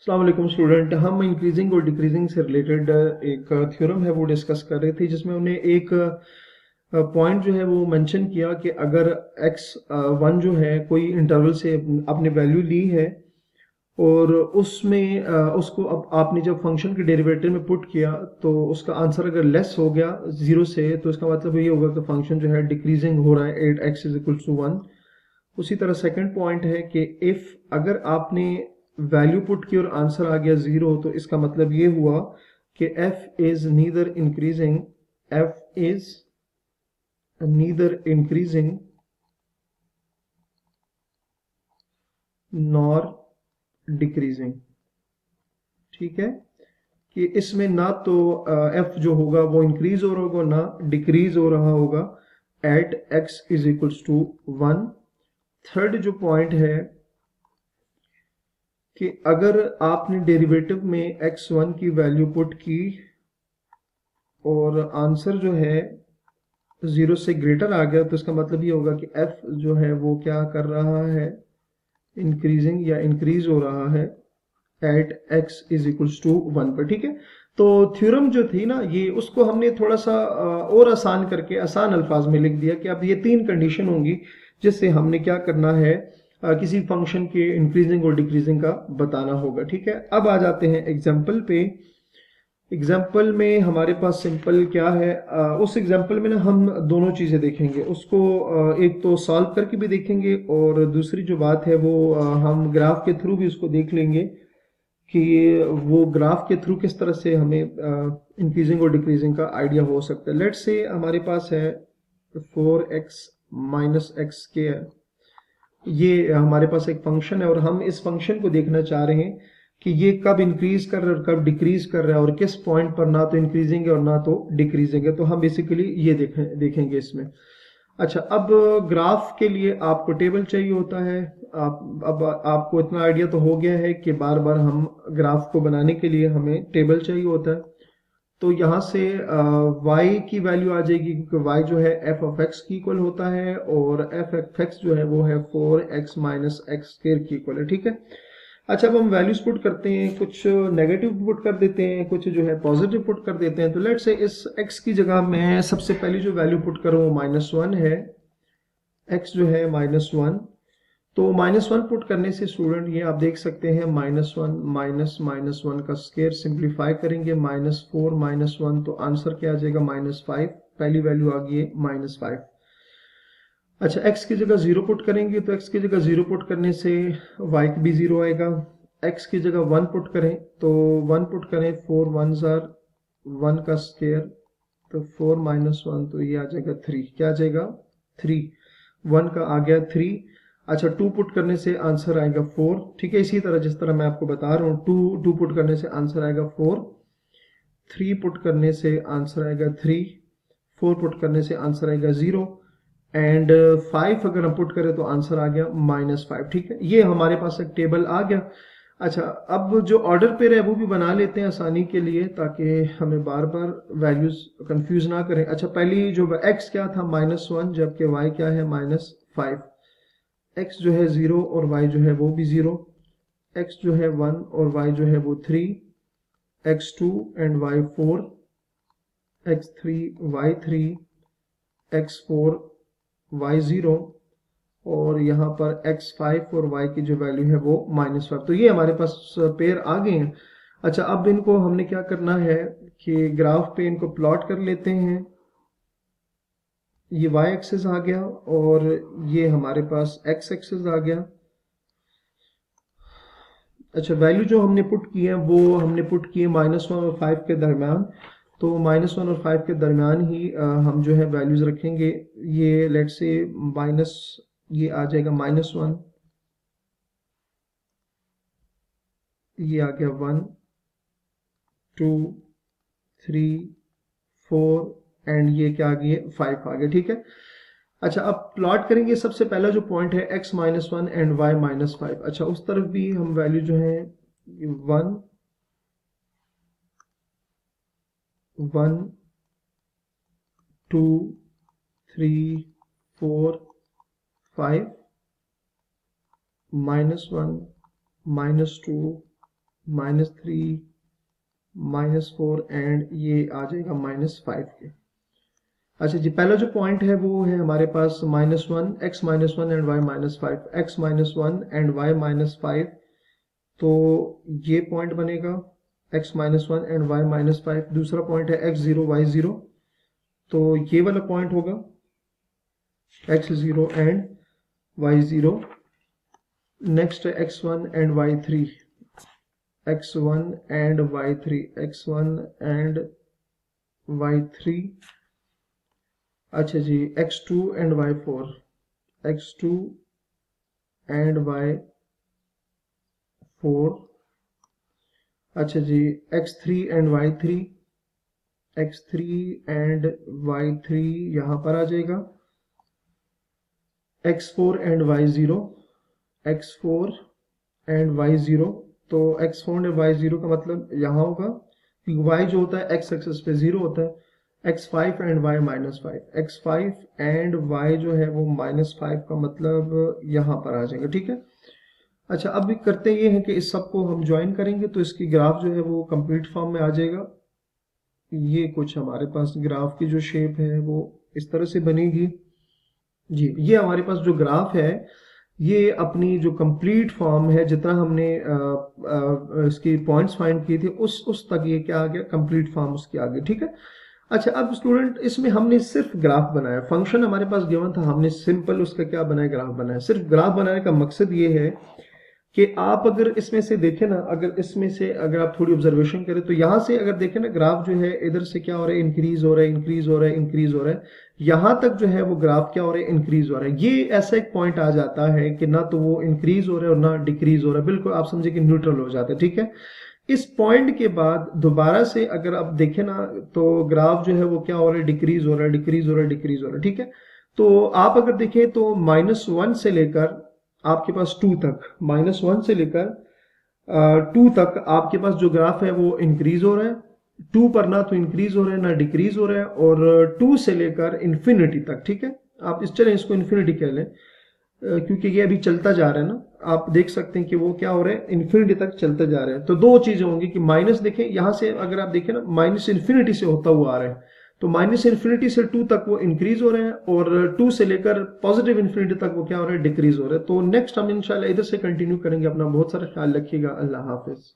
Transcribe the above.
अस्सलाम वालेकुम स्टूडेंट। हम इंक्रीजिंग और डिक्रीजिंग से रिलेटेड एक थ्योरम है वो डिस्कस कर रहे थे, जिसमें उन्हें एक पॉइंट जो है वो मेंशन किया कि अगर x वन जो है कोई इंटरवल से आपने वैल्यू ली है और उसमें उसको अब आपने जब फंक्शन के डेरिवेटिव में पुट किया तो उसका आंसर अगर लेस हो गया जीरो से, तो इसका मतलब ये होगा कि फंक्शन जो है डिक्रीजिंग हो रहा है at X is equal to one. उसी तरह सेकंड पॉइंट है कि इफ अगर आपने वैल्यू पुट की और आंसर आ गया जीरो, तो इसका मतलब ये हुआ कि f is neither increasing, f is neither increasing nor decreasing. ठीक है, कि इसमें ना तो f जो होगा वो इंक्रीज हो रहा होगा ना डिक्रीज हो रहा होगा at x is equals to one. Third जो पॉइंट है कि अगर आपने डेरिवेटिव में x1 की वैल्यू पुट की और आंसर जो है जीरो से ग्रेटर आ गया, तो इसका मतलब ये होगा कि f जो है वो क्या कर रहा है, इंक्रीजिंग या इंक्रीज हो रहा है at x is equals to one पर। ठीक है, तो थ्योरम जो थी ना ये, उसको हमने थोड़ा सा और आसान करके आसान अल्फाज में लिख दिया कि अब ये तीन कंडीशन होंगी जिससे हमने क्या करना है, किसी फंक्शन के इंक्रीजिंग और डिक्रीजिंग का बताना होगा। ठीक है, अब आ जाते हैं एग्जाम्पल पे। एग्जाम्पल में हमारे पास सिंपल क्या है, उस एग्जाम्पल में ना हम दोनों चीज़ें देखेंगे उसको, एक तो सॉल्व करके भी देखेंगे और दूसरी जो बात है वो हम ग्राफ के थ्रू भी उसको देख लेंगे कि वो ग्राफ के थ्रू किस तरह से हमें इंक्रीजिंग और डिक्रीजिंग का आइडिया हो सकता है। लेट्स से हमारे पास है 4x माइनस एक्स स्क्वायर, ये हमारे पास एक फंक्शन है और हम इस फंक्शन को देखना चाह रहे हैं कि ये कब इंक्रीज कर रहा है और कब डिक्रीज कर रहा है और किस पॉइंट पर ना तो इंक्रीजिंग है और ना तो डिक्रीजिंग है। तो हम बेसिकली ये देखेंगे इसमें। अच्छा, अब ग्राफ के लिए आपको टेबल चाहिए होता है। अब आपको इतना आइडिया तो हो गया है कि बार बार हम ग्राफ को बनाने के लिए हमें टेबल चाहिए होता है। तो यहाँ से y की वैल्यू आ जाएगी क्योंकि y जो है f ऑफ x की इक्वल होता है और f ऑफ x जो है वो है 4x माइनस एक्स स्क्वायर की इक्वल है। ठीक है, अच्छा अब हम वैल्यूज पुट करते हैं, कुछ नेगेटिव पुट कर देते हैं, कुछ जो है पॉजिटिव पुट कर देते हैं। तो लेट से इस x की जगह मैं सबसे पहली जो वैल्यू पुट करूँ वो माइनस वन है, x जो है माइनस वन। तो माइनस वन पुट करने से स्टूडेंट ये आप देख सकते हैं minus one minus minus one का स्क्वायर सिंप्लीफाई करेंगे माइनस फोर माइनस वन, तो आंसर क्या आ जाएगा माइनस फाइव। पहली वैल्यू आ गई है माइनस फाइव। अच्छा, x की जगह जीरो पुट करेंगे तो x की जगह जीरो पुट करने से y भी जीरो आएगा। x की जगह वन पुट करें तो वन पुट करें, फोर वन जार वन का स्क्वायर, तो फोर माइनस वन तो ये आ जाएगा थ्री। क्या आ जाएगा, थ्री। वन का आ गया थ्री। अच्छा, टू पुट करने से आंसर आएगा फोर। ठीक है, इसी तरह जिस तरह मैं आपको बता रहा हूँ, टू पुट करने से आंसर आएगा फोर, थ्री पुट करने से आंसर आएगा थ्री, फोर पुट करने से आंसर आएगा जीरो एंड फाइव अगर हम पुट करें तो आंसर आ गया माइनस फाइव। ठीक है, ये हमारे पास एक टेबल आ गया। अच्छा, अब जो ऑर्डर पेयर है वो भी बना लेते हैं आसानी के लिए ताकि हमें बार बार वैल्यूज कंफ्यूज ना करें। अच्छा, पहली जो x क्या था माइनस वन, जबकि y क्या है माइनस फाइव। x जो है जीरो और y जो है वो भी जीरो, x जो है वन और y जो है वो three, x2 and y four, x3 y three, x4 y zero और यहाँ पर x5 और y की जो वैल्यू है वो माइनस फाइव। तो ये हमारे पास पेयर आ गए हैं। अच्छा, अब इनको हमने क्या करना है कि ग्राफ पे इनको प्लॉट कर लेते हैं। ये y एक्सिस आ गया और ये हमारे पास x एक्सिस आ गया। अच्छा, वैल्यू जो हमने पुट की है वो हमने पुट की है माइनस वन और फाइव के दरमियान। तो माइनस वन और फाइव के दरमियान ही हम जो है वैल्यूज रखेंगे। ये लेट से माइनस, ये आ जाएगा माइनस वन, ये आ गया one, two, three, four and ये क्या आ गया फाइव आ गया। ठीक है, अच्छा अब प्लॉट करेंगे। सबसे पहला जो पॉइंट है x minus one and Y minus five. अच्छा, उस तरफ भी हम वैल्यू जो है one, one, two, three, four, five, minus one, minus two, -3 -4 and ये आ जाएगा -5 के। अच्छा जी, पहला जो पॉइंट है वो है हमारे पास -1, x -1 and y -5, x -1 and y -5, तो ये पॉइंट बनेगा x -1 एंड y -5। दूसरा पॉइंट है x0 y0, तो ये वाला पॉइंट होगा x0 एंड y0। नेक्स्ट है x1 and y3, x1 and y3, x1 and y3। अच्छा जी, x2 and y4, x2 and y4। अच्छा जी, x3 and y3, x3 and y3 यहाँ पर आ जाएगा। x4 and y0, x4 and y0, तो x4 and y0 का मतलब यहाँ होगा कि y जो होता है x एक्सिस पे 0 होता है। x5 and y -5, x5 and y जो है वो -5 का मतलब यहाँ पर आ जाएगा, ठीक है। अच्छा, अब भी करते ये हैं कि इस सब को हम ज्वाइन करेंगे तो इसकी ग्राफ जो है वो कंप्लीट फॉर्म में आ जाएगा। ये कुछ हमारे पास ग्राफ की जो शेप है वो इस तरह से बनेगी जी। ये हमारे पास जो ग्राफ है ये अपनी जो कंप्लीट फॉर्म है, जितना हमने इसकी पॉइंट्स फाइंड किए थे उस तक ये क्या आ गया, कंप्लीट फॉर्म उसकी आ गई, ठीक है। अच्छा, अब स्टूडेंट इसमें हमने सिर्फ ग्राफ बनाया, फंक्शन हमारे पास गिवन था, हमने सिंपल उसका क्या बनाया, ग्राफ बनाया। सिर्फ ग्राफ बनाने का मकसद ये है कि आप अगर इसमें से देखें ना, अगर इसमें से अगर आप थोड़ी ऑब्जर्वेशन करें तो यहाँ से अगर देखें ना, ग्राफ जो है इधर से क्या हो रहा है, इंक्रीज हो रहा है, इंक्रीज हो रहा है, इंक्रीज हो रहा है। यहाँ तक जो है वो ग्राफ क्या हो रहा है, इंक्रीज हो रहा है। ये ऐसा एक पॉइंट आ जाता है कि ना तो वो इंक्रीज हो रहा है और ना डिक्रीज हो रहा है, बिल्कुल आप समझे कि न्यूट्रल हो जाता है, ठीक है। इस पॉइंट के बाद दोबारा से अगर आप देखें ना तो ग्राफ जो है वो क्या हो रहा है, डिक्रीज हो रहा है, डिक्रीज हो रहा है, डिक्रीज हो रहा है, ठीक है। तो आप अगर देखें तो -1 से लेकर आपके पास 2 तक, -1 से लेकर 2 तक आपके पास जो ग्राफ है वो इंक्रीज हो रहा है। 2 पर ना तो इंक्रीज हो रहा है ना डिक्रीज हो रहा है, और 2 से लेकर इन्फिनिटी तक, ठीक है। आप इस चलें इसको इन्फिनिटी कह लें, क्योंकि ये अभी चलता जा रहा है ना, आप देख सकते हैं कि वो क्या हो रहा है, इन्फिनिटी तक चलते जा रहे हैं। तो दो चीजें होंगी कि माइनस देखें यहाँ से, अगर आप देखें ना माइनस इन्फिनिटी से होता हुआ आ रहा है, तो माइनस इन्फिनिटी से 2 तक वो इंक्रीज हो रहे हैं, और 2 से लेकर पॉजिटिव इन्फिनिटी तक वो क्या हो रहा है, डिक्रीज हो रहा है। तो नेक्स्ट हम इंशाल्लाह इधर से कंटिन्यू करेंगे। अपना बहुत सारा ख्याल रखिएगा। अल्लाह हाफिज।